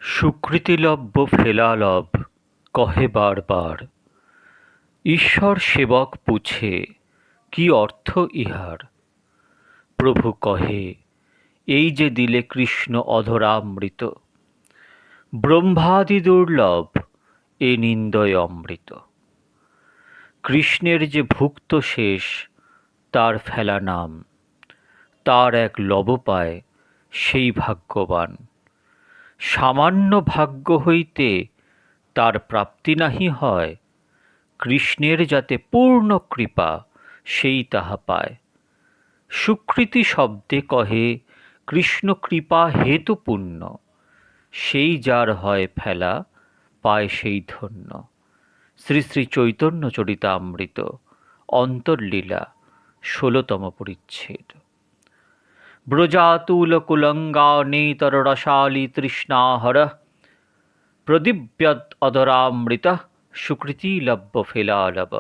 সুকৃতিলভ্য ফেলালভ কহে বার বার, ঈশ্বর সেবক পুছে কি অর্থ ইহার। প্রভু কহে, এই যে দিলে কৃষ্ণ অধরামৃত, ব্রহ্মাদি দুর্লভ এ নিন্দয় অমৃত। কৃষ্ণের যে ভুক্ত শেষ তার ফেলা নাম, তার এক লব পায় সেই ভাগ্যবান। সামান্য ভাগ্য হইতে তার প্রাপ্তি নাহি হয়, কৃষ্ণের যাতে পূর্ণ কৃপা সেই তাহা পায়। সুকৃতি শব্দে কহে কৃষ্ণ কৃপা হেতু পুণ্য, সেই যার হয় ফেলা পায় সেই ধন্য। শ্রী শ্রী চৈতন্য চরিতামৃত অন্তর্লীলা 16তম পরিচ্ছেদ। ব্রজাতুল কুলঙ্গা নেতর রসালি তৃষ্ণাহর, প্রদীপ্যদ অধরামৃত সুকৃতিলভ্য ফেলালভ।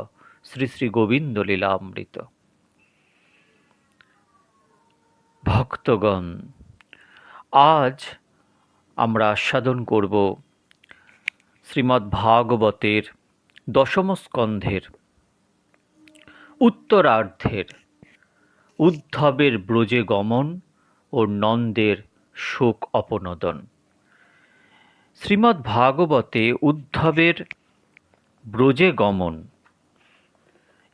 শ্রী শ্রী গোবিন্দ লীলামৃত। ভক্তগণ, আজ আমরা আস্বাদন করব শ্রীমদ্ ভাগবতের দশম স্কন্ধের উত্তরার্ধের উদ্ধবের ব্রজে গমন ও নন্দের শোক অপনোদন। শ্রীমদ্ ভাগবতে উদ্ধবের ব্রজে গমন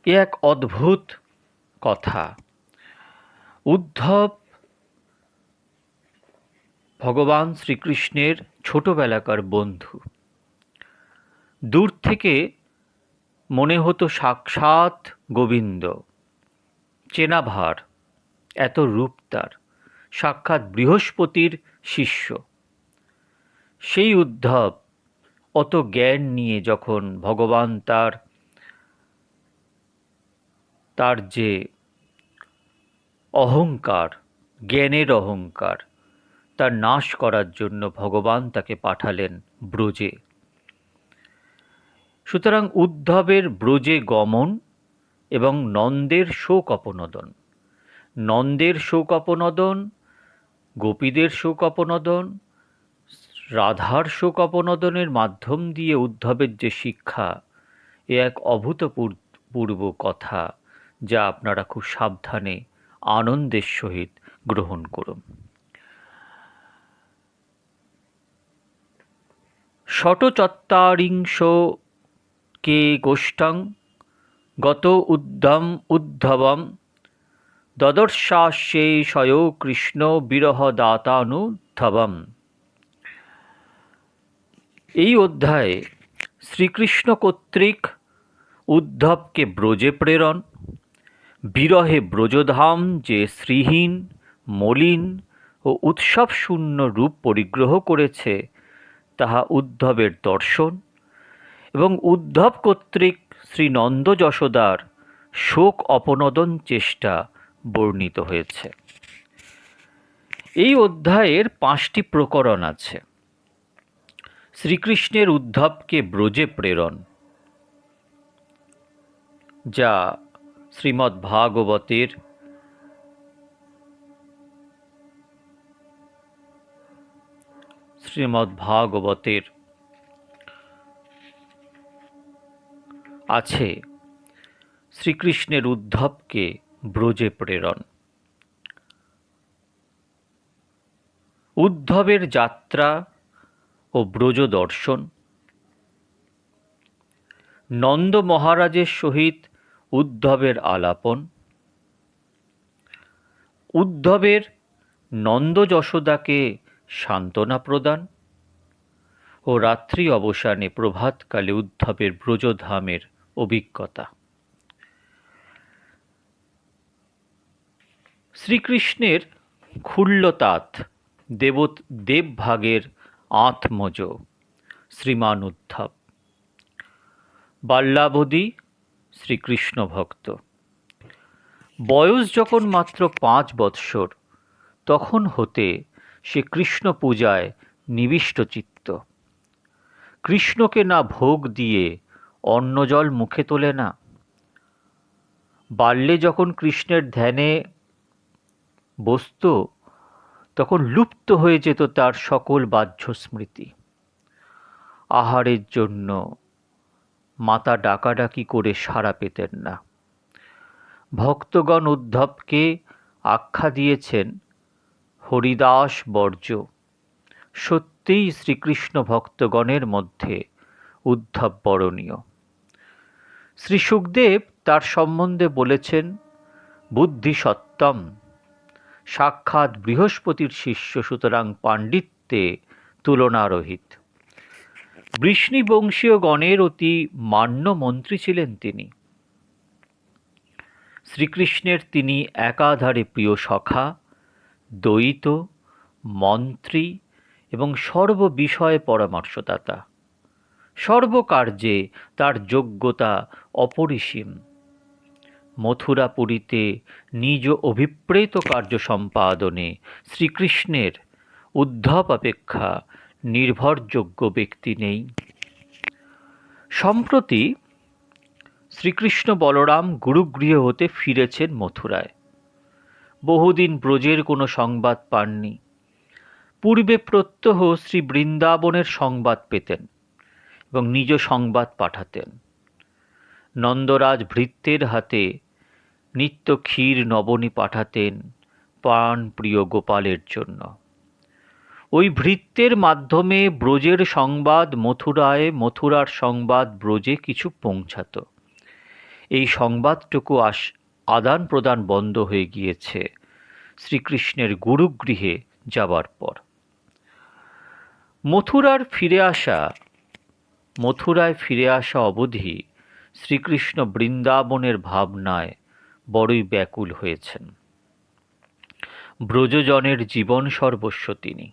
এ এক অদ্ভুত কথা। উদ্ধব ভগবান শ্রীকৃষ্ণের ছোটবেলাকার বন্ধু। দূর থেকে মনে হতো সাক্ষাৎ গোবিন্দ, চেনা ভার, এত রূপ তার, সাক্ষাৎ বৃহস্পতির শিষ্য। সেই উদ্ধব অত জ্ঞান নিয়ে যখন ভগবান তার যে অহংকার, জ্ঞানের অহংকার, তার নাশ করার জন্য ভগবান তাকে পাঠালেন ব্রজে। সুতরাং উদ্ধবের ব্রজে গমন এবং নন্দের শোক অপনোদন, নন্দের শোক অপনোদন, গোপীদের শোক অপনোদন, রাধার শোক অপনোদনের মাধ্যম দিয়ে উদ্ধবের যে শিক্ষা, এ এক অভূতপূর্ব কথা, যা আপনারা খুব সাবধানে আনন্দের সহিত গ্রহণ করুন। ষটচত্বারিংশ কে গোষ্ঠং গত উদ্ধবম দদর্শাস্যেষয়ো কৃষ্ণ বিরহদাতানুদ্ধবম। এই অধ্যায়ে শ্রীকৃষ্ণ কর্তৃক উদ্ধবকে ব্রজে প্রেরণ, বিরহে ব্রজধাম যে শ্রীহীন, মলিন ও উৎসবশূন্য রূপ পরিগ্রহ করেছে তাহা উদ্ধবের দর্শন এবং উদ্ধব কর্তৃক শ্রী নন্দ যশোদার শোক অপনোদন চেষ্টা বর্ণিত হয়েছে। এই অধ্যায়ের 5টি প্রকরণ আছে। শ্রীকৃষ্ণের উদ্ধবকে ব্রজে প্রেরণ, যা শ্রীমদ্ ভাগবতের আছে শ্রীকৃষ্ণের উদ্ধবকে ব্রজে প্রেরণ। উদ্ধবের যাত্রা ও ব্রজ দর্শন, নন্দ মহারাজের সহিত উদ্ধবের আলাপন, উদ্ধবের নন্দ যশোদাকে সান্ত্বনা প্রদান ও রাত্রি অবসানে প্রভাতকালে উদ্ধবের ব্রজধামের অভিজ্ঞতা। শ্রীকৃষ্ণের খুল্লতাত দেবভাগের আত্মজ শ্রীমান উদ্ধব, বাল্যাবধি শ্রীকৃষ্ণ ভক্ত। বয়স যখন মাত্র 5 বৎসর, তখন হতে সে কৃষ্ণ পূজায় নিবিষ্ট চিত্ত। কৃষ্ণকে না ভোগ দিয়ে অন্নজল মুখে তোলে না। বাল্যে যখন কৃষ্ণের ধ্যানে বসত, তখন লুপ্ত হয়ে যেত তার সকল বাহ্য স্মৃতি। আহারের জন্য মাতা ডাকাডাকি করে সাড়া পেতেন না। ভক্তগণ উদ্ধবকে আখ্যা দিয়েছেন হরিদাস বর্জ্য। সত্যিই শ্রীকৃষ্ণ ভক্তগণের মধ্যে উদ্ধব বরণীয়। শ্রী সুখদেব তার সম্বন্ধে বলেছেন বুদ্ধি সত্যম, সাক্ষাৎ বৃহস্পতির শিষ্য, সুতরাং পাণ্ডিত্যে তুলনারহিত। বৃষ্ণিবংশীয় গণের অতি মান্য মন্ত্রী ছিলেন তিনি। শ্রীকৃষ্ণের তিনি একাধারে প্রিয় সখা, দ্বৈত, মন্ত্রী এবং সর্ববিষয়ে পরামর্শদাতা। সর্বকার্যে তার যোগ্যতা অপরিসীম। মথুরাপুরীতে নিজ অভিপ্রেত কার্য সম্পাদনে শ্রীকৃষ্ণের উদ্ধব অপেক্ষা নির্ভরযোগ্য ব্যক্তি নেই। সম্প্রতি শ্রীকৃষ্ণ বলরাম গুরুগৃহ হতে ফিরেছেন মথুরায়। বহুদিন ব্রজের কোনো সংবাদ পাননি। পূর্বে প্রত্যহ শ্রী বৃন্দাবনের সংবাদ পেতেন এবং নিজ সংবাদ পাঠাতেন। নন্দরাজ ভৃত্যের হাতে নিত্য ক্ষীর নবনী পাঠাতেন প্রাণ প্রিয় গোপালের জন্য। ওই ভৃত্যের মাধ্যমে ব্রজের সংবাদ মথুরায়, মথুরার সংবাদ ব্রজে কিছু পৌঁছাত। এই সংবাদটুকু আদান প্রদান বন্ধ হয়ে গিয়েছে শ্রীকৃষ্ণের গুরুগৃহে যাবার পর। মথুরায় ফিরে আসা অবধি শ্রীকৃষ্ণ বৃন্দাবনের ভাবনায় বড়ই ব্যাকুল হয়েছেন। ব্রজজনের জীবন সর্বস্ব তিনি।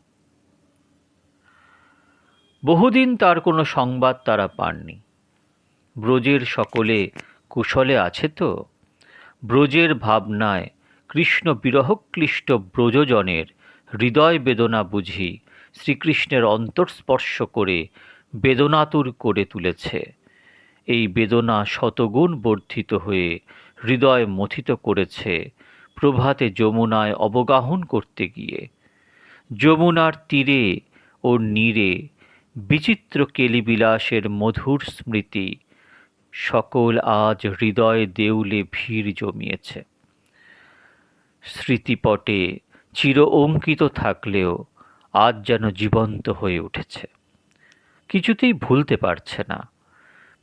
বহুদিন তার কোনো সংবাদ তারা পাননি। ব্রজের সকলে কুশলে আছে তো? ব্রজের ভাবনায় কৃষ্ণ বিরহক্লিষ্ট ব্রজজনের হৃদয় বেদনা বুঝি শ্রীকৃষ্ণের অন্তর্স্পর্শ করে বেদনাতুর করে তুলেছে। এই বেদনা শতগুণ বর্ধিত হয়ে হৃদয় মথিত করেছে প্রভাতে যমুনায় অবগাহন করতে গিয়ে। যমুনার তীরে ও নীরে বিচিত্র কেলিবিলাসের মধুর স্মৃতি সকল আজ হৃদয় দেউলে ভিড় জমিয়েছে। স্মৃতিপটে চির অঙ্কিত থাকলেও আজ যেন জীবন্ত হয়ে উঠেছে। কিছুতেই ভুলতে পারছে না।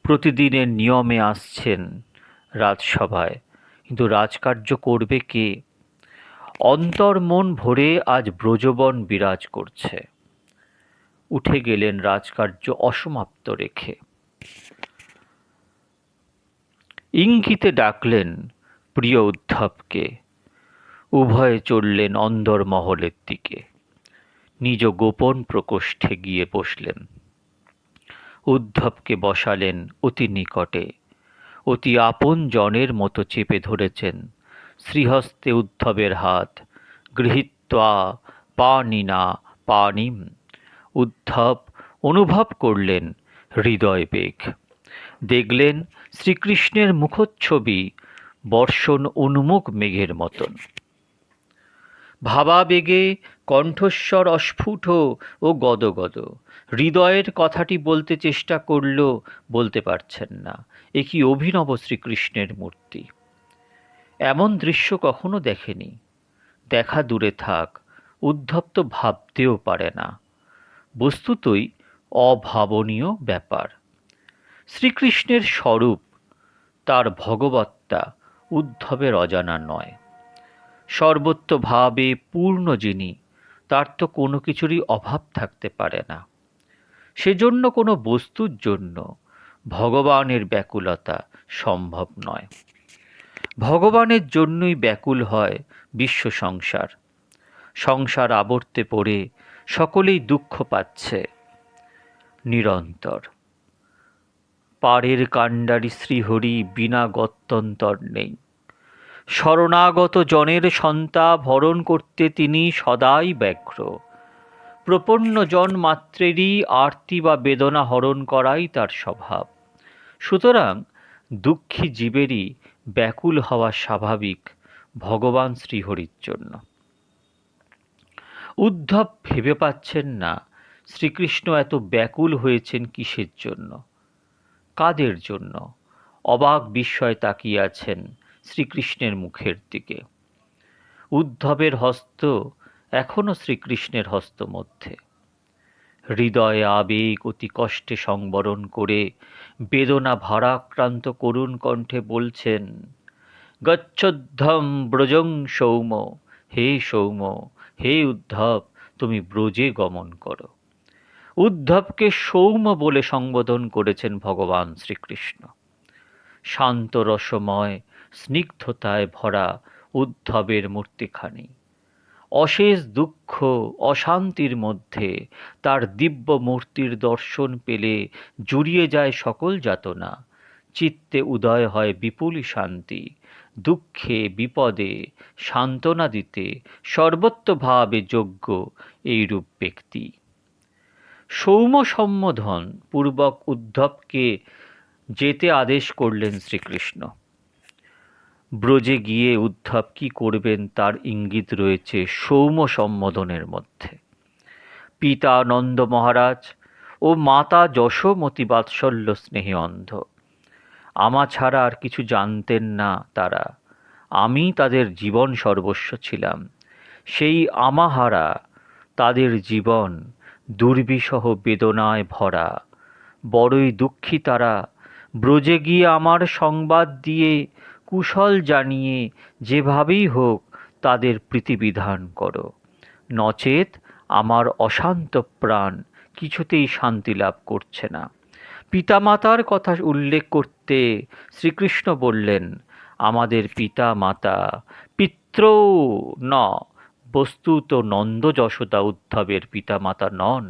প্রতিদিনের নিয়মে আসছেন রাজসভায়, কিন্তু রাজকার্য করবে কে? অন্তর্মন ভরে আজ ব্রজবন বিরাজ করছে। উঠে গেলেন রাজকার্য অসমাপ্ত রেখে। ইঙ্গিতে ডাকলেন প্রিয় উদ্ধবকে। উভয়ে চললেন অন্দরমহলের দিকে। নিজ গোপন প্রকোষ্ঠে গিয়ে বসলেন। উদ্ধবকে বসালেন অতি নিকটে। অতি আপন জনের মতো চেপে ধরেছেন শ্রীহস্তে উদ্ধবের হাত। গৃহীত্বা পাণিনা পাণিম। উদ্ধব অনুভব করলেন হৃদয় বেগ। দেখলেন শ্রীকৃষ্ণের মুখচ্ছবি বর্ষণ উন্মুখ মেঘের মতন। ভাবাবেগে কণ্ঠস্বর অস্ফুট ও গদগদ। হৃদয়ের কথাটি বলতে চেষ্টা করল, বলতে পারছেন না। এ কি অভিনব শ্রীকৃষ্ণের মূর্তি! এমন দৃশ্য কখনো দেখেনি। দেখা দূরে থাক, উদ্ধব তো ভাবতেও পারে না। বস্তুতই অভাবনীয় ব্যাপার। শ্রীকৃষ্ণের স্বরূপ, তার ভগবত্তা উদ্ধবের অজানা নয়। সর্বত্রভাবে পূর্ণ যিনি, তার তো কোনো কিছুরই অভাব থাকতে পারে না। সেজন্য কোনো বস্তুর জন্য ভগবানের ব্যাকুলতা সম্ভব নয়। ভগবানের জন্যই ব্যাকুল হয় বিশ্ব সংসার। সংসার আবর্তে পড়ে সকলেই দুঃখ পাচ্ছে নিরন্তর। পাড়ের কাণ্ডারি শ্রীহরি বিনা গত্যন্তর নেই। শরণাগত জনের সন্তাপ হরণ করতে তিনি সদাই ব্যগ্র। প্রপন্ন জন মাত্রেরই আরতি বা বেদনা হরণ করাই তার স্বভাব। সুতরাং দুঃখী জীবেরই ব্যাকুল হওয়া স্বাভাবিক ভগবান শ্রীহরির জন্য। উদ্ধব ভেবে পাচ্ছেন না শ্রীকৃষ্ণ এত ব্যাকুল হয়েছেন কিসের জন্য, কাদের জন্য? অবাক বিস্ময়ে তাকিয়ে আছেন শ্রীকৃষ্ণের মুখের দিকে। উদ্ধবের হস্ত এখনো শ্রীকৃষ্ণের হস্তমধ্যে। হৃদয়ে আবেগ অতি কষ্টে সংবরণ করে বেদনা ভারাক্রান্ত করুণ কণ্ঠে বলছেন, গচ্ছধ্বম ব্রজং সৌম, হে সৌম, হে উদ্ধব, তুমি ব্রজে গমন করো। উদ্ধবকে সৌম বলে সম্বোধন করেছেন ভগবান শ্রীকৃষ্ণ। শান্ত রসময় স্নিগ্ধতায় ভরা উদ্ধবের মূর্তিখানি অশেষ দুঃখ অশান্তির মধ্যে তার দিব্য মূর্তির দর্শন পেলে জুড়িয়ে যায় সকল যাতনা, চিত্তে উদয় হয় বিপুল শান্তি, দুঃখে বিপদে সান্ত্বনা দিতে সর্বত্রভাবে যোগ্য এইরূপ ব্যক্তি। সৌম্য সম্বোধন পূর্বক উদ্ধবকে যেতে আদেশ করলেন শ্রীকৃষ্ণ। ব্রজে গিয়ে উদ্ধব কি করবেন তার ইঙ্গিত রয়েছে সৌম্য সম্বোধনের মধ্যে। পিতা নন্দ মহারাজ ও মাতা যশোমতী বাৎসল্য স্নেহে অন্ধ। আমা ছাড়া আর কিছু জানতেন না তারা, আমি তাদের জীবন সর্বস্ব ছিলাম। সেই আমাহারা তাদের জীবন দুর্বিষহ বেদনায় ভরা। বড়ই দুঃখী তারা। ব্রজে গিয়ে আমার সংবাদ দিয়ে কুশল জানিয়ে যেভাবেই হোক তাদের প্রীতিবিধান করো, নচেত আমার অশান্ত প্রাণ কিছুতেই শান্তি লাভ করছে না। পিতামাতার কথা উল্লেখ করতে শ্রীকৃষ্ণ বললেন, আমাদের পিতা মাতা পিত্র ন, বস্তুত নন্দ যশোদা উদ্ধবের পিতামাতা নন।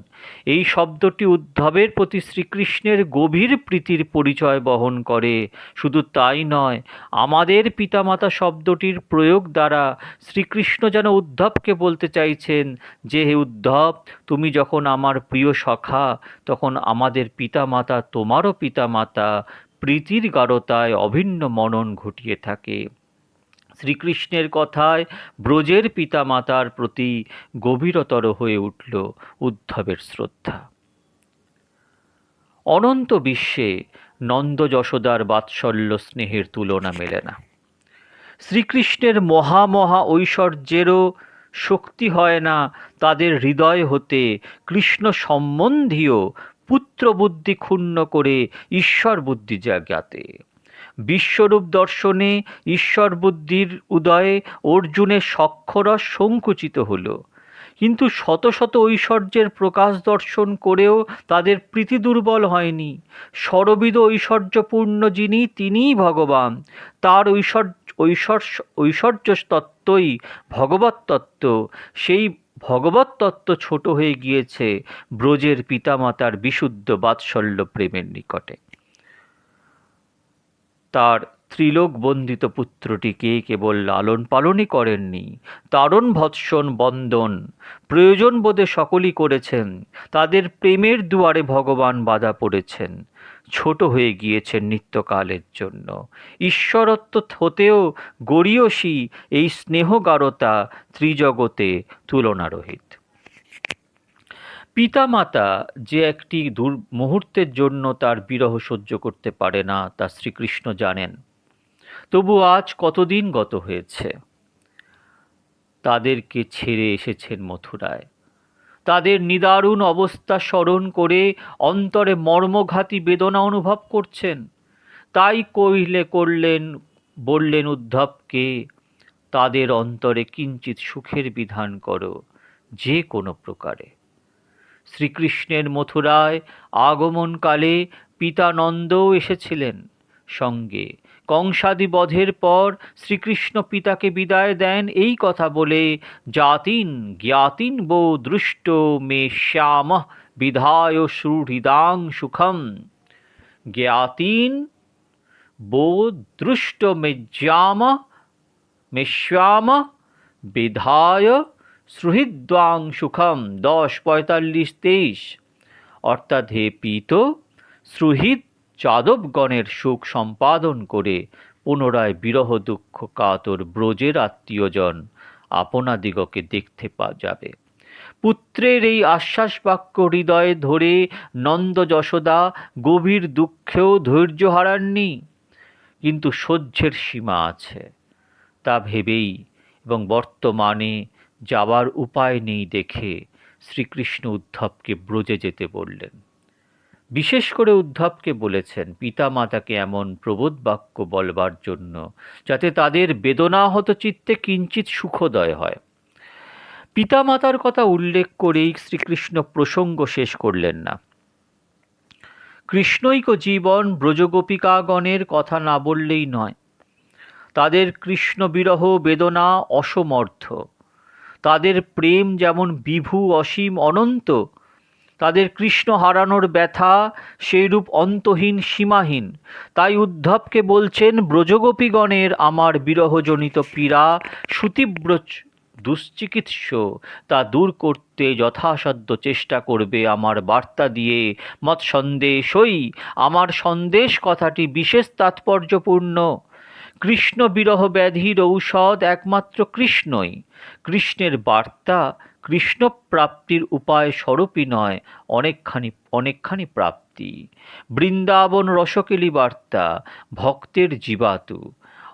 এই শব্দটি উদ্ধবের প্রতি শ্রীকৃষ্ণের গভীর প্রীতির পরিচয় বহন করে। শুধু তাই নয়, আমাদের পিতামাতা শব্দটির প্রয়োগ দ্বারা শ্রীকৃষ্ণ যেন উদ্ধবকে বলতে চাইছেন যে, হে উদ্ধব, তুমি যখন আমার প্রিয় সখা, তখন আমাদের পিতামাতা তোমারও পিতামাতা। প্রীতির গাঢ়তায় অভিন্ন মনন ঘটিয়ে থাকে। শ্রীকৃষ্ণের কথায় ব্রজের পিতামাতার প্রতি গভীরতর হয়ে উঠল উদ্ধবের শ্রদ্ধা। অনন্ত বিশ্বে নন্দ যশোদার বাৎসল্য স্নেহের তুলনা মেলে না। শ্রীকৃষ্ণের মহা ঐশ্বর্যেরও শক্তি হয় না তাদের হৃদয় হতে কৃষ্ণ সম্বন্ধীয় পুত্রবুদ্ধি ক্ষুণ্ণ করে ঈশ্বর বুদ্ধি জাগাতে। বিশ্বরূপ দর্শনে ঈশ্বর বুদ্ধির উদয়ে অর্জুনের সক্ষরস সংকুচিত হল, কিন্তু শত শত ঐশ্বর্যের প্রকাশ দর্শন করেও তাদের প্রীতি দুর্বল হয়নি। সর্ববিধ ঐশ্বর্যপূর্ণ যিনি, তিনিই ভগবান। তার ঐশ্বর্য তত্ত্বই ভগবত তত্ত্ব। সেই ভগবত তত্ত্ব ছোট হয়ে গিয়েছে ব্রজের পিতামাতার বিশুদ্ধ বাৎসল্য প্রেমের নিকটে। তার ত্রিলোক বন্দিত পুত্রটিকে কেবল লালন পালনই করেননি, তারণ ভৎসন বন্দন প্রয়োজন বোধে সকলই করেছেন। তাদের প্রেমের দুয়ারে ভগবান বাধা পড়েছেন, ছোট হয়ে গিয়েছেন নিত্যকালের জন্য। ঈশ্বরত্ব হতেও গড়িয়সী এই স্নেহগারতা ত্রিজগতে তুলনারহিত। পিতামাতা যে একটি মুহূর্তের জন্য তার বিরহ সহ্য করতে পারে না তা শ্রীকৃষ্ণ জানেন। তবু আজ কতদিন গত হয়েছে, তাদেরকে ছেড়ে এসেছেন মথুরায়। তাদের নিদারুণ অবস্থা স্মরণ করে অন্তরে মর্মঘাতী বেদনা অনুভব করছেন। তাই বললেন উদ্ধবকে, তাদের অন্তরে কিঞ্চিৎ সুখের বিধান করো, যে কোনো প্রকারে। শ্রীকৃষ্ণের মথুরায় আগমনকালে পিতা নন্দও এসেছিলেন সঙ্গে। কংসাদি বধের পর শ্রীকৃষ্ণ পিতাকে বিদায় দেন এই কথা বলে, জাতিন জ্ঞাতিন বো দৃষ্ট মে শ্যাম বিধায় সুহৃদাং সুখম। জ্ঞাতিন বো দৃষ্ট মে শ্যাম বিধায় সুহৃদ্বাং সুখম। 10:45-23। অর্থাৎ, হে পীত, সুহৃদ যাদবগণের সুখ সম্পাদন করে পুনরায় বিরহ দুঃখ কাতর ব্রজের আত্মীয়জন আপনাদিগকে দেখতে যাবে। পুত্রের এই আশ্বাস বাক্য হৃদয়ে ধরে নন্দ যশোদা গভীর দুঃখেও ধৈর্য হারাননি, কিন্তু সহ্যের সীমা আছে তা ভেবেই এবং বর্তমানে যাবার উপায় নেই দেখে শ্রীকৃষ্ণ উদ্ধবকে ব্রজে যেতে বললেন। বিশেষ করে উদ্ধবকে বলেছেন পিতামাতাকে এমন প্রবোধ বাক্য বলবার জন্য যাতে তাদের বেদনাহত চিত্তে কিঞ্চিৎ সুখোদয় হয়। পিতামাতার কথা উল্লেখ করেই শ্রীকৃষ্ণ প্রসঙ্গ শেষ করলেন না। কৃষ্ণৈক জীবন ব্রজগোপিকাগণের কথা না বললেই নয়। তাদের কৃষ্ণ বিরহ বেদনা অসমর্থ, তাদের প্রেম যেমন বিভু অসীম অনন্ত, তাদের কৃষ্ণ হারানোর ব্যথা সেইরূপ অন্তহীন সীমাহীন। তাই উদ্ধবকে বলছেন ব্রজগোপীগণের আমার বিরহজনিত পীড়া সুতীব্র দুশ্চিকিৎস তা দূর করতে যথাসাধ্য চেষ্টা করবে আমার বার্তা দিয়ে। মৎ সন্দেশই, আমার সন্দেশ কথাটি বিশেষ তাৎপর্যপূর্ণ। কৃষ্ণ বিরহ ব্যাধির ঔষধ একমাত্র কৃষ্ণই। কৃষ্ণের বার্তা কৃষ্ণ প্রাপ্তির উপায় স্বরূপই নয়, অনেকখানি প্রাপ্তি। বৃন্দাবন রসকেলি বার্তা ভক্তের জীবাতু।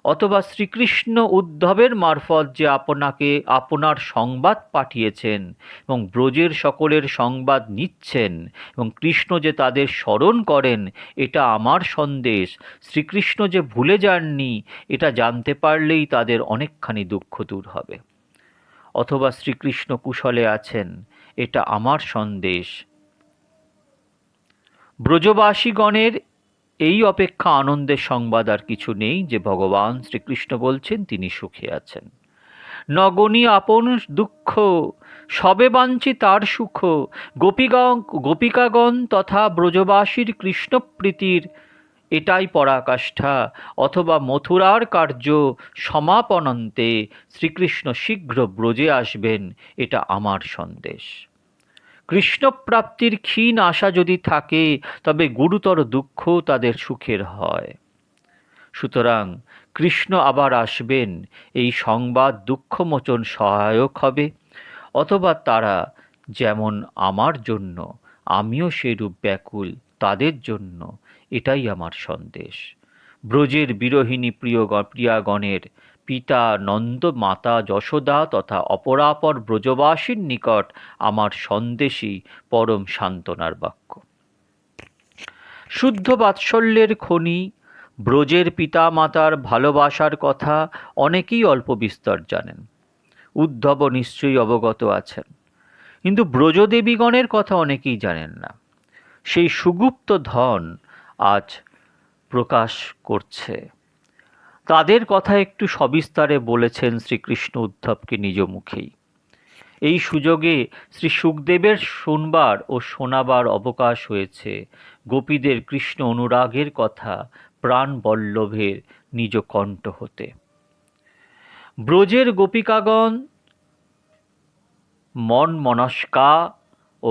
অথবা শ্রীকৃষ্ণ উদ্ধবের মারফত যে আপনাকে আপনার সংবাদ পাঠিয়েছেন এবং ব্রজের সকলের সংবাদ নিচ্ছেন এবং কৃষ্ণ যে তাদের স্মরণ করেন, এটা আমার সন্দেশ। শ্রীকৃষ্ণ যে ভুলে যাননি এটা জানতে পারলেই তাদের অনেকখানি দুঃখ দূর হবে। অথবা শ্রীকৃষ্ণ কুশলে আছেন, এটা আমার সন্দেশ। ব্রজবাসীগণের এই অপেক্ষা আনন্দের সংবাদ আর কিছু নেই যে ভগবান শ্রীকৃষ্ণ বলছেন তিনি সুখে আছেন। নগণী আপন দুঃখ সবে বাঞ্ছি তার সুখ। গোপিকাগণ তথা ব্রজবাসীর কৃষ্ণপ্রীতির এটাই পরাকাষ্ঠা। অথবা মথুরার কার্য সমাপনান্তে শ্রীকৃষ্ণ শীঘ্র ব্রজে আসবেন, এটা আমার সন্দেশ। কৃষ্ণপ্রাপ্তির ক্ষীণ আশা যদি থাকে তবে গুরুতর দুঃখ তাদের সুখের হয়। সুতরাং কৃষ্ণ আবার আসবেন এই সংবাদ দুঃখমোচন সহায়ক হবে। অথবা তারা যেমন আমার জন্য আমিও সেইরূপ ব্যাকুল তাদের জন্য, এটাই আমার সন্দেশ। ব্রজের বিরহিণী প্রিয়াগণের পিতা নন্দ, মাতা যশোদা তথা অপরাপর ব্রজবাসীর নিকট আমার সন্দেশই পরম সান্ত্বনার বাক্য। শুদ্ধ বাৎসল্যের খনি ব্রজের পিতা মাতার ভালোবাসার কথা অনেকেই অল্প বিস্তর জানেন। উদ্ধব নিশ্চয়ই অবগত আছেন, কিন্তু ব্রজদেবীগণের কথা অনেকেই জানেন না। সেই সুগুপ্ত ধন আজ প্রকাশ করছে। তাদের কথা একটু সবিস্তারে বলেছেন শ্রীকৃষ্ণ উদ্ধবকে নিজ মুখেই। এই সুযোগে শ্রী সুখদেবের শুনবার ও শোনাবার অবকাশ হয়েছে গোপীদের কৃষ্ণ অনুরাগের কথা প্রাণ বল্লভের নিজ কণ্ঠ হতে। ব্রজের গোপিকাগণ মন মনস্কা ও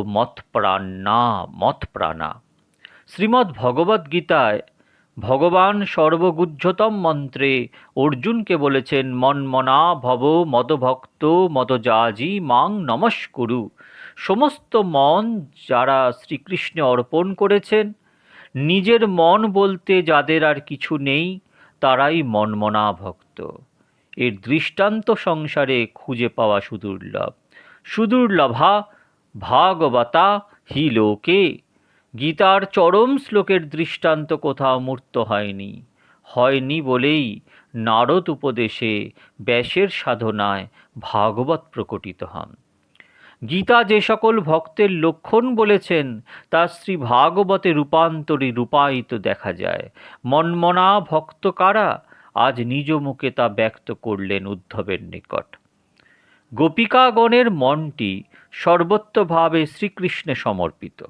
মৎপ্রাণা। শ্রীমদ্ ভগবদ্গীতায় ভগবান সর্বগুহ্যতম মন্ত্রে অর্জুনকে বলেছেন মন্মনা ভব মদভক্ত মদযাজি মাং নমস্কুরু। সমস্ত মন যারা শ্রীকৃষ্ণে অর্পণ করেছেন, নিজের মন বলতে যাদের আর কিছু নেই, তারাই মন্মনা ভক্ত। এর দৃষ্টান্ত সংসারে খুঁজে পাওয়া সুদুর্লভা ভাগবতা হি লোকে। গীতার চরম শ্লোকের দৃষ্টান্ত কোথাও মূর্ত হয়নি বলেই নারদ উপদেশে ব্যাসের সাধনায় ভাগবত প্রকটিত হন। গীতা যে সকল ভক্তের লক্ষণ বলেছেন তা শ্রী ভাগবতে রূপায়িত দেখা যায়। মন্মনা ভক্ত কারা, আজ নিজ মুখে তা ব্যক্ত করলেন উদ্ধবের নিকট। গোপিকাগণের মনটি সর্বত্রভাবে শ্রীকৃষ্ণে সমর্পিত।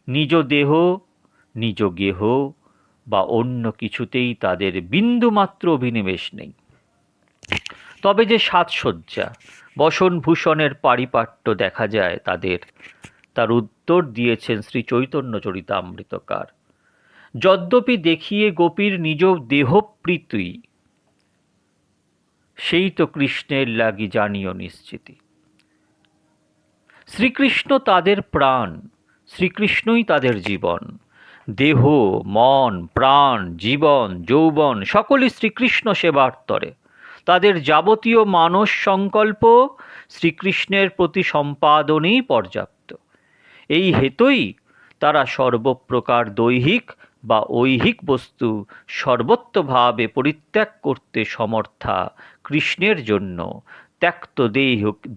নিজ দেহ, নিজ গেহ বা অন্য কিছুতেই তাদের বিন্দুমাত্র অভিনিবেশ নেই। তবে যে সাজসজ্জা বসনভূষণের পারিপাট্য দেখা যায় তাদের, তার উত্তর দিয়েছেন শ্রী চৈতন্য চরিতামৃতকার। যদ্যপি দেখিয়ে গোপীর নিজ দেহপ্রীতি, সেই তো কৃষ্ণের লাগি জানিও নিশ্চিতি। শ্রীকৃষ্ণ তাদের প্রাণ, শ্রীকৃষ্ণই তাদের জীবন। দেহ, মন, প্রাণ, জীবন, যৌবন সকলই শ্রীকৃষ্ণ সেবার তরে। তাদের যাবতীয় মানস সংকল্প শ্রীকৃষ্ণের প্রতি সম্পাদনেই পর্যাপ্ত। এই হেতুই তারা সর্বপ্রকার দৈহিক বা ঐহিক বস্তু সর্বত্রভাবে পরিত্যাগ করতে সমর্থা কৃষ্ণের জন্য ত্যক্ত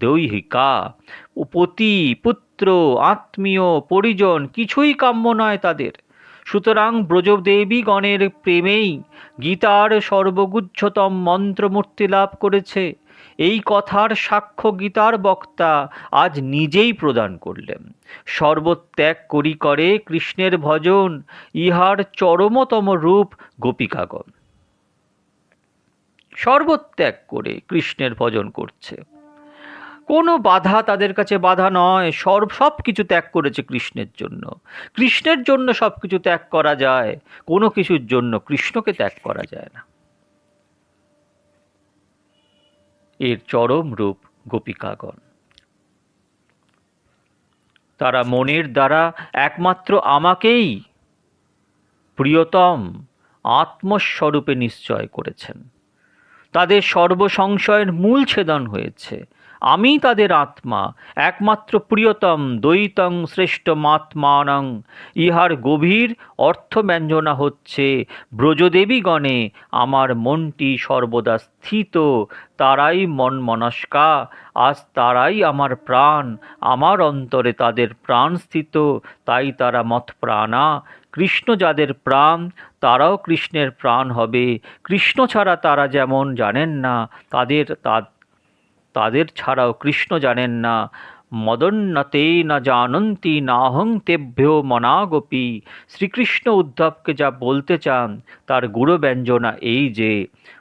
দৈহিকা পতি, পুত্র, আত্মীয়, পরিজন কিছুই কাম্য নয় তাদের। সুতরাং ব্রজদেবীগণের প্রেমেই গীতার সর্বগুচ্ছতম মন্ত্রমূর্তি লাভ করেছে। এই কথার সাক্ষ্য গীতার বক্তা আজ নিজেই প্রদান করলেন। সর্বত্যাগ করি করে কৃষ্ণের ভজন, ইহার চরমতম রূপ গোপিকাগণ। সর্বত্যাগ করে কৃষ্ণের ভজন করছে, কোনো বাধা তাদের কাছে বাধা নয়। সব কিছু ত্যাগ করেছে কৃষ্ণের জন্য। কৃষ্ণের জন্য সব কিছু ত্যাগ করা যায়, কোনো কিছুর জন্য কৃষ্ণকে ত্যাগ করা যায় না। এর চরম রূপ গোপিকাগণ। তারা মনের দ্বারা একমাত্র আমাকেই প্রিয়তম আত্মস্বরূপে নিশ্চয় করেছেন। তাদের সর্বসংশয়ের মূল ছেদন হয়েছে। আমি তাদের আত্মা, একমাত্র প্রিয়তম দ্বৈতং শ্রেষ্ঠমাত্মানং। ইহার গভীর অর্থ ব্যঞ্জনা হচ্ছে ব্রজদেবীগণে আমার মনটি সর্বদা স্থিত, তারাই মন মনস্কা। আজ তারাই আমার প্রাণ, আমার অন্তরে তাদের প্রাণ স্থিত, তাই তারা মৎ প্রাণা। কৃষ্ণ যাদের প্রাণ, তারাও কৃষ্ণের প্রাণ হবে। কৃষ্ণ ছাড়া তারা যেমন জানেন না, তাদের ছাড়াও কৃষ্ণ জানেন না। মদন্যতে না জানন্তি নাহং তেভ্যো মনাগোপী। শ্রীকৃষ্ণ উদ্ধবকে যা বলতে চান তার গুরু ব্যঞ্জনা এই যে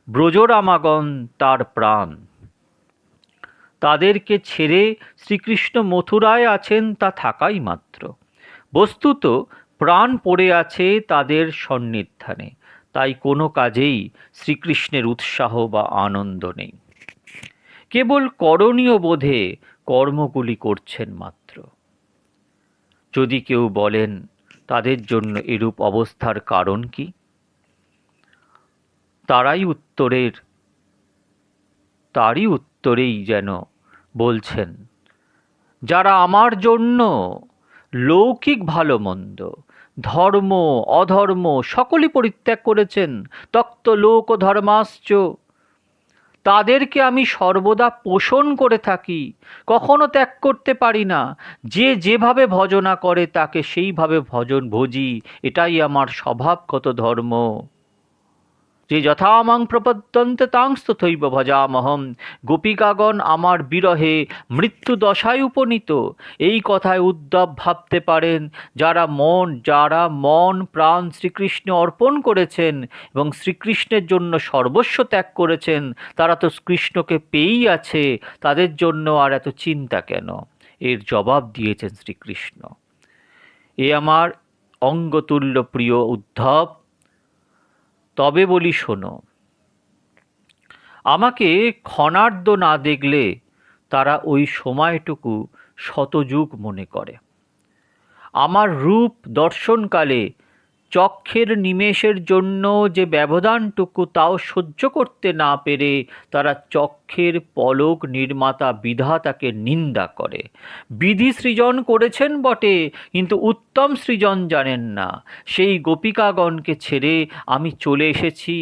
ব্রজরামাগণ তার প্রাণ। তাদেরকে ছেড়ে শ্রীকৃষ্ণ মথুরায় আছেন তা থাকাই মাত্র। বস্তুত প্রাণ পড়ে আছে তাদের সন্নিধানে, তাই কোনো কাজেই শ্রীকৃষ্ণের উৎসাহ বা আনন্দ নেই। কেবল করণীয় বোধে কর্মগুলি করছেন মাত্র। যদি কেউ বলেন তাদের জন্য এরূপ অবস্থার কারণ কি, তারই উত্তরেই যেন বলছেন, যারা আমার জন্য লৌকিক ভালো মন্দ, ধর্ম অধর্ম সকলই পরিত্যাগ করেছেন, তক্ত লোক ধর্মাশ্চ, তাদেরকে আমি সর্বদা পোষণ করে থাকি, কখনো ত্যাগ করতে পারি না। যে যেভাবে ভজনা করে তাকে সেইভাবে ভজি, এটাই আমার স্বভাবগত ধর্ম। যে যথা মাং প্রপদ্যন্তে তাংস্তথৈব ভজামহম। গোপিকাগণ আমার বিরহে মৃত্যু দশায় উপনীত। এই কথায় উদ্ধব ভাবতে পারেন, যারা মন প্রাণ শ্রীকৃষ্ণে অর্পণ করেছেন এবং শ্রীকৃষ্ণের জন্য সর্বস্ব ত্যাগ করেছেন, তারা তো কৃষ্ণকে পেয়েই আছে, তাদের জন্য আর এত চিন্তা কেন? এর জবাব দিয়েছেন শ্রীকৃষ্ণ। এ আমার অঙ্গতুল্য প্রিয় উদ্ধব, তবে বলি শোনো, আমাকে ক্ষণার্ধ না দেখলে তারা ওই সময়টুকু শতযুগ মনে করে। আমার রূপ দর্শনকালে চক্ষের নিমেষের জন্য যে ব্যবধানটুকু তাও সহ্য করতে না পেরে তারা চক্ষের পলক নির্মাতা বিধাতাকে নিন্দা করে। বিধি সৃজন করেছেন বটে, কিন্তু উত্তম সৃজন জানেন না। সেই গোপিকাগণকে ছেড়ে আমি চলে এসেছি,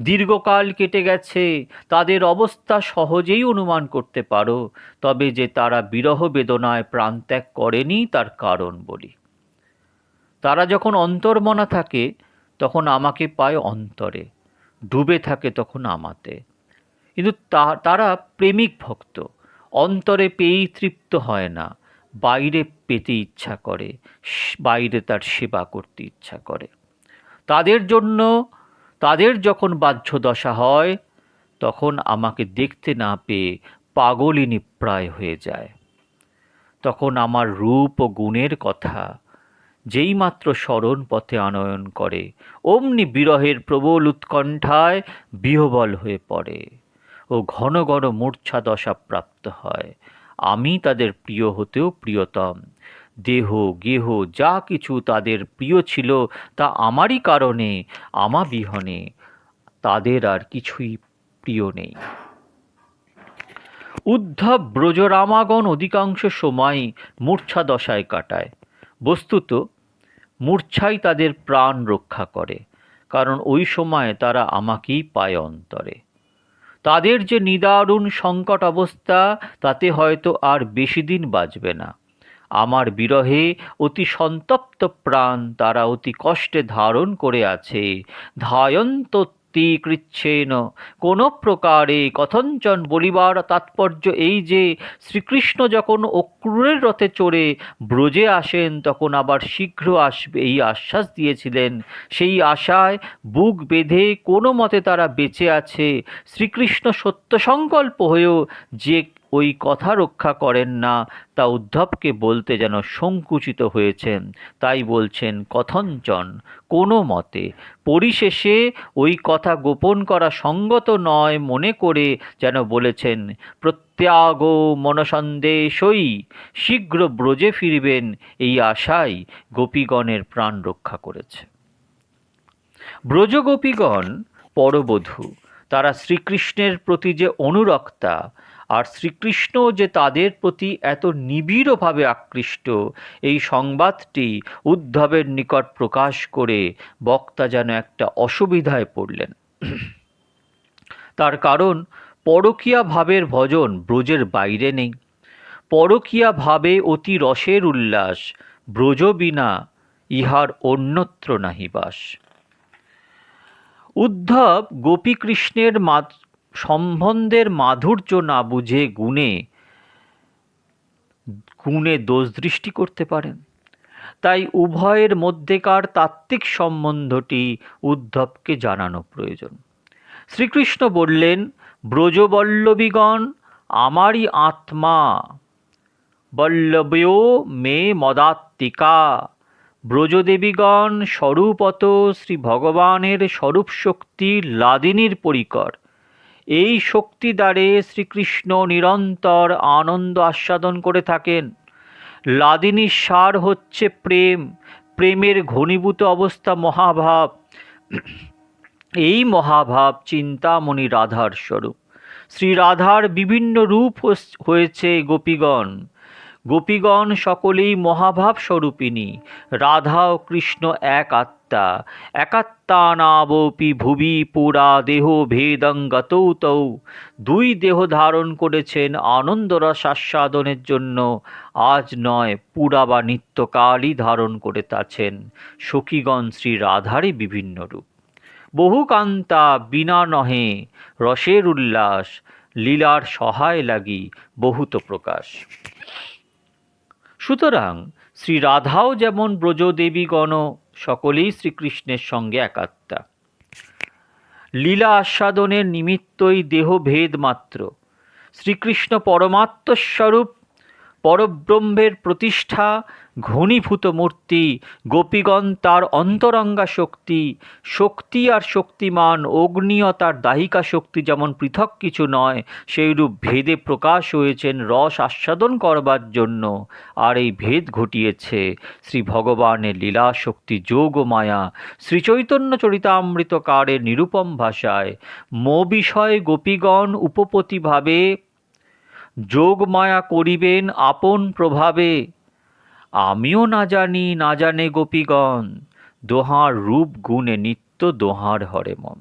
দীর্ঘকাল কেটে গেছে। তাদের অবস্থা সহজেই অনুমান করতে পারো। তবে যে তারা বিরহ বেদনায় প্রাণত্যাগ করেনি তার কারণ বলি। তারা যখন অন্তর্মনা থাকে তখন আমাকে পায় অন্তরে, ডুবে থাকে তখন আমাতে। কিন্তু তারা প্রেমিক ভক্ত, অন্তরে পেয়েই তৃপ্ত হয় না, বাইরে পেতে ইচ্ছা করে, বাইরে তার সেবা করতে ইচ্ছা করে। তাদের যখন বাহ্য দশা হয় তখন আমাকে দেখতে না পেয়ে পাগলিনী প্রায় হয়ে যায়। তখন আমার রূপ ও গুণের কথা যেই মাত্র স্মরণ পথে আনয়ন করে, অমনি বিরহের প্রবল উৎকণ্ঠায় বিহ্বল হয়ে পড়ে ও ঘন ঘন মূর্ছা দশা প্রাপ্ত হয়। আমি তাদের প্রিয় হতেও প্রিয়তম। দেহ গেহ যা কিছু তাদের প্রিয় ছিল তা আমারই কারণে, আমা বিহনে তাদের আর কিছুই প্রিয় নেই। উদ্ধব ব্রজরামাগণ অধিকাংশ সময় মূর্ছা দশায় কাটায়। বস্তুত মূর্ছাই তাদের প্রাণ রক্ষা করে, কারণ ওই সময় তারা আমাকেই পায় অন্তরে। তাদের যে নিদারুণ সংকট অবস্থা, তাতে হয়তো আর বেশি দিন বাঁচবে না। আমার বিরহে অতি সন্তপ্ত প্রাণ তারা অতি কষ্টে ধারণ করে আছে। ধায়ন্তোত্তি কৃচ্ছেন, কোনো প্রকারে কথঞ্চন বলিবার তাৎপর্য এই যে, শ্রীকৃষ্ণ যখন অক্রূরের রথে চড়ে ব্রজে আসেন তখন আবার শীঘ্র আসবে এই আশ্বাস দিয়েছিলেন। সেই আশায় বুক বেঁধে কোনো মতে তারা বেঁচে আছে। শ্রীকৃষ্ণ সত্য সংকল্প হয়েও যে ওই কথা রক্ষা করেন না, তা উদ্ধবকে বলতে যেন সংকুচিত হয়েছেন। তাই বলছেন কথঞ্চন, কোনো মতে। পরিশেষে ওই কথা গোপন করা সঙ্গত নয় মনে করে যেন বলেছেন, প্রত্যাগ মনসন্দেশই, শীঘ্র ব্রজে ফিরবেন এই আশাই গোপীগণের প্রাণ রক্ষা করেছে। ব্রজগোপীগণ পরবধূ, তারা শ্রীকৃষ্ণের প্রতি যে অনুরক্তা, আর শ্রীকৃষ্ণ যে তাদের প্রতি এত নিবিড়ভাবে আকৃষ্ট, এই সংবাদটি উদ্ধবের নিকট প্রকাশ করে বক্তা যেন একটা অসুবিধায় পড়লেন। তার কারণ, পরকীয়া ভাবের ভজন ব্রজের বাইরে নেই। পরকীয়া ভাবে অতি রসের উল্লাস, ব্রজ বিনা ইহার অন্যত্র নাহি বাস। উদ্ধব গোপীকৃষ্ণের সম্বন্ধের মাধুর্য না বুঝে গুণে দোষ দৃষ্টি করতে পারেন। তাই উভয়ের মধ্যেকার তাত্ত্বিক সম্বন্ধটি উদ্ধবকে জানানো প্রয়োজন। শ্রীকৃষ্ণ বললেন, ব্রজবল্লভীগণ আমারই আত্মা, বল্লভ্যো মে মদাত্মিকা। ব্রজদেবীগণ স্বরূপত শ্রী ভগবানের স্বরূপ শক্তি লাদিনীর পরিকর। এই শক্তি দ্বারে শ্রীকৃষ্ণ নিরন্তর আনন্দ আস্বাদন করে থাকেন। লাদিনীর সার হচ্ছে প্রেম, প্রেমের ঘনীভূত অবস্থা মহাভাব। এই মহাভাব চিন্তামণি রাধার স্বরূপ। শ্রী রাধার বিভিন্ন রূপ হয়েছে গোপীগণ। গোপীগণ সকলেই মহাভাব স্বরূপিণী। রাধা ও কৃষ্ণ এক আত্মা। একাত্মানাবপি ভুবি পুরা দেহ ভেদং গতৌ তৌ। দুই দেহ ধারণ করেছেন আনন্দরস আস্বাদনের জন্য। আজ নয়, পুরা বা নিত্যকালই ধারণ করে তাছেন সখীগণ শ্রী রাধারই বিভিন্ন রূপ। বহুকান্তা বিনা নহে রসের উল্লাস, লীলার সহায় লাগি বহুত প্রকাশ। সুতরাং শ্রী রাধাও যেমন ব্রজদেবীগণ সকলেই শ্রীকৃষ্ণের সঙ্গে একাত্মা। লীলা আস্বাদনের নিমিত্তই দেহভেদ মাত্র। শ্রীকৃষ্ণ পরমাত্মস্বরূপ, পরব্রহ্মের প্রতিষ্ঠা, ঘনীভূত মূর্তি। গোপীগণ তার অন্তরঙ্গা শক্তি। শক্তি আর শক্তিমান, অগ্নিও তার দাহিকা শক্তি যেমন পৃথক কিছু নয়, সেইরূপ ভেদে প্রকাশ হয়েছেন রস আস্বাদন করবার জন্য। আর এই ভেদ ঘটিয়েছে শ্রী ভগবানের লীলা শক্তি যোগ ও মায়া। শ্রীচৈতন্য চরিতামৃতকারের নিরূপম ভাষায়, মো বিষয় গোপীগণ উপপতিভাবে যোগ মায়া করিবেন আপন প্রভাবে। আমিও না জানি না জানে গোপীগণ, দোহার রূপ গুণে নিত্য দোহার হরে মন।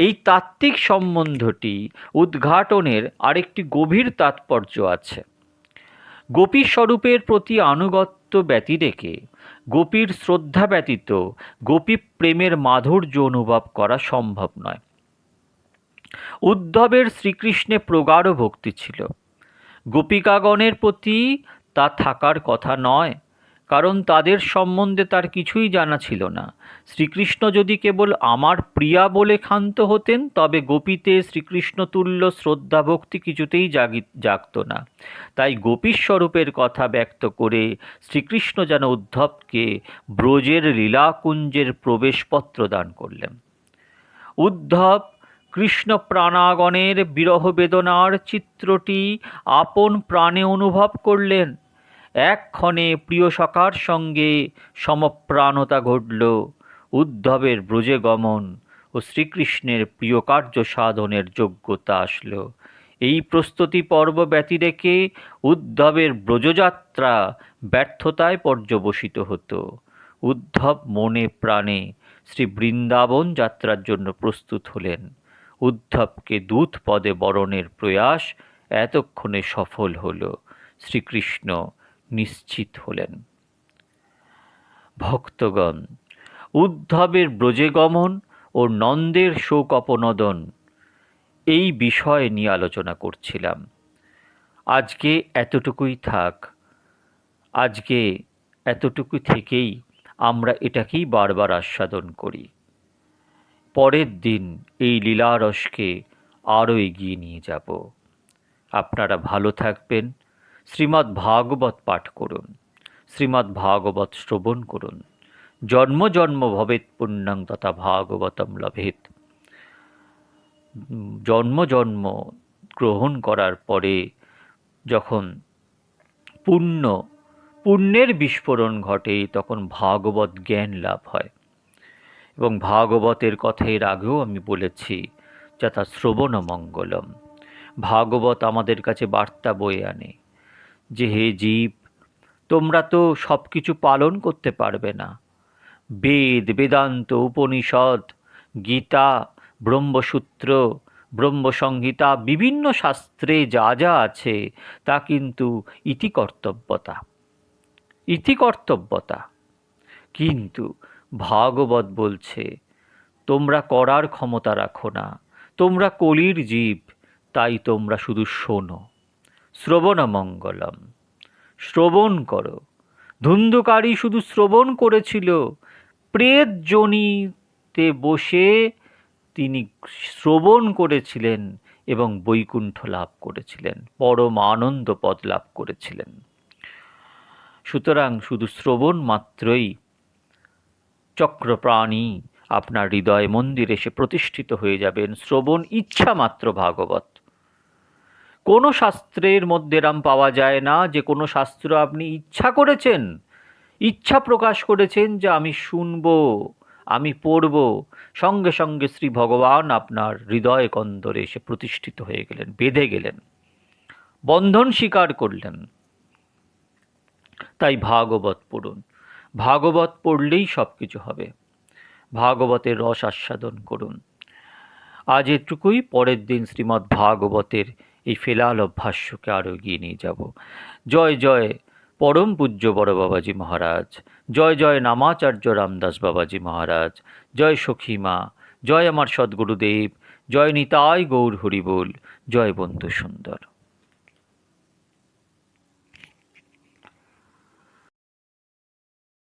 এই তাত্ত্বিক সম্বন্ধটি উদ্ঘাটনের আরেকটি গভীর তাৎপর্য আছে। গোপী স্বরূপের প্রতি আনুগত্য ব্যতিরেকে, গোপীর শ্রদ্ধা ব্যতীত গোপী প্রেমের মাধুর্য অনুভব করা সম্ভব নয়। উদ্ধবের শ্রীকৃষ্ণে প্রগাঢ় ভক্তি ছিল। গোপিকাগণের প্রতি তা থাকার কথা নয়, কারণ তাদের সম্বন্ধে তার কিছুই জানা ছিল না। শ্রীকৃষ্ণ যদি কেবল আমার প্রিয়া বলে ক্ষান্ত হতেন, তবে গোপীতে শ্রীকৃষ্ণ তুল্য শ্রদ্ধা ভক্তি কিছুতেই জাগত না। তাই গোপীস্বরূপের কথা ব্যক্ত করে শ্রীকৃষ্ণ যেন উদ্ধবকে ব্রজের লীলাকুঞ্জের প্রবেশপত্র দান করলেন। উদ্ধব কৃষ্ণ প্রাণাগণের বিরহ বেদনার চিত্রটি আপন প্রাণে অনুভব করলেন। এক্ষণে প্রিয় সখার সঙ্গে সমপ্রাণতা ঘটল। উদ্ধবের ব্রজে গমন ও শ্রীকৃষ্ণের প্রিয় কার্য সাধনের যোগ্যতা আসলো। এই প্রস্তুতি পর্ব ব্যতি রেখে উদ্ধবের ব্রজযাত্রা ব্যর্থতায় পর্যবসিত হতো। উদ্ধব মনে প্রাণে শ্রী বৃন্দাবন যাত্রার জন্য প্রস্তুত হলেন। উদ্ধবকে দূত পদে বরণের প্রয়াস এতক্ষণে সফল হল। শ্রীকৃষ্ণ নিশ্চিত হলেন। ভক্তগণ, উদ্ধবের ব্রজে গমন ও নন্দের শোক অপনদন এই বিষয় নিয়ে আলোচনা করছিলাম। আজকে এতটুকুই থাক। আজকে এতটুকু থেকেই আমরা এটাকেই বারবার আস্বাদন করি। পরের দিন এই লীলারসকে আরও এগিয়ে নিয়ে যাব। আপনারা ভালো থাকবেন। শ্রীমদ্ ভাগবত পাঠ করুন, শ্রীমদ্ ভাগবত শ্রবণ করুন। জন্ম জন্ম ভবেৎ পুণ্যং তথা ভাগবতম লভেৎ। জন্ম জন্ম গ্রহণ করার পরে যখন পুণ্যের বিস্ফোরণ ঘটে, তখন ভাগবত জ্ঞান লাভ হয়। এবং ভাগবতের কথা এর আগেও আমি বলেছি, যথা শ্রবণ মঙ্গলম। ভাগবত আমাদের কাছে বার্তা বয়ে আনে যে হে জীব, তোমরা তো সব কিছু পালন করতে পারবে না। বেদ, বেদান্ত, উপনিষদ, গীতা, ব্রহ্মসূত্র, ব্রহ্মসংহিতা, বিভিন্ন শাস্ত্রে যা যা আছে তা কিন্তু ইতিকর্তব্যতা। কিন্তু ভাগবত বলছে তোমরা করার ক্ষমতা রাখো না, তোমরা কলির জীব, তাই তোমরা শুধু শোনো। শ্রবণ মঙ্গলম, শ্রবণ করো। ধুন্ধুকারী শুধু শ্রবণ করেছিল। প্রেত যোনিতে বসে তিনি শ্রবণ করেছিলেন এবং বৈকুণ্ঠ লাভ করেছিলেন, পরম আনন্দ পদ লাভ করেছিলেন। সুতরাং শুধু শ্রবণ মাত্রই চক্রপ্রাণী আপনার হৃদয় মন্দিরে এসে প্রতিষ্ঠিত হয়ে যাবেন। শ্রবণ ইচ্ছা মাত্র ভাগবত। কোনো শাস্ত্রের মধ্যে এরম পাওয়া যায় না যে কোনো শাস্ত্র আপনি ইচ্ছা করেছেন, ইচ্ছা প্রকাশ করেছেন যে আমি শুনব, আমি পড়ব, সঙ্গে সঙ্গে শ্রী ভগবান আপনার হৃদয় কন্দরে এসে প্রতিষ্ঠিত হয়ে গেলেন, বেঁধে গেলেন, বন্ধন স্বীকার করলেন। তাই ভাগবত পড়ুন। ভাগবত পড়লেই সব কিছু হবে। ভাগবতের রস আস্বাদন করুন। আজ এটুকুই। পরের দিন শ্রীমদ্ ভাগবতের এই ফেলাল অভ্যাসকে আরও এগিয়ে নিয়ে যাব। জয় জয় পরম পূজ্য বড় বাবাজি মহারাজ, জয় জয় নামাচার্য রামদাস বাবাজি মহারাজ, জয় সখীমা, জয় আমার সদ্গুরুদেব, জয় নিতাই গৌর হরিবোল, জয় বন্ধু সুন্দর।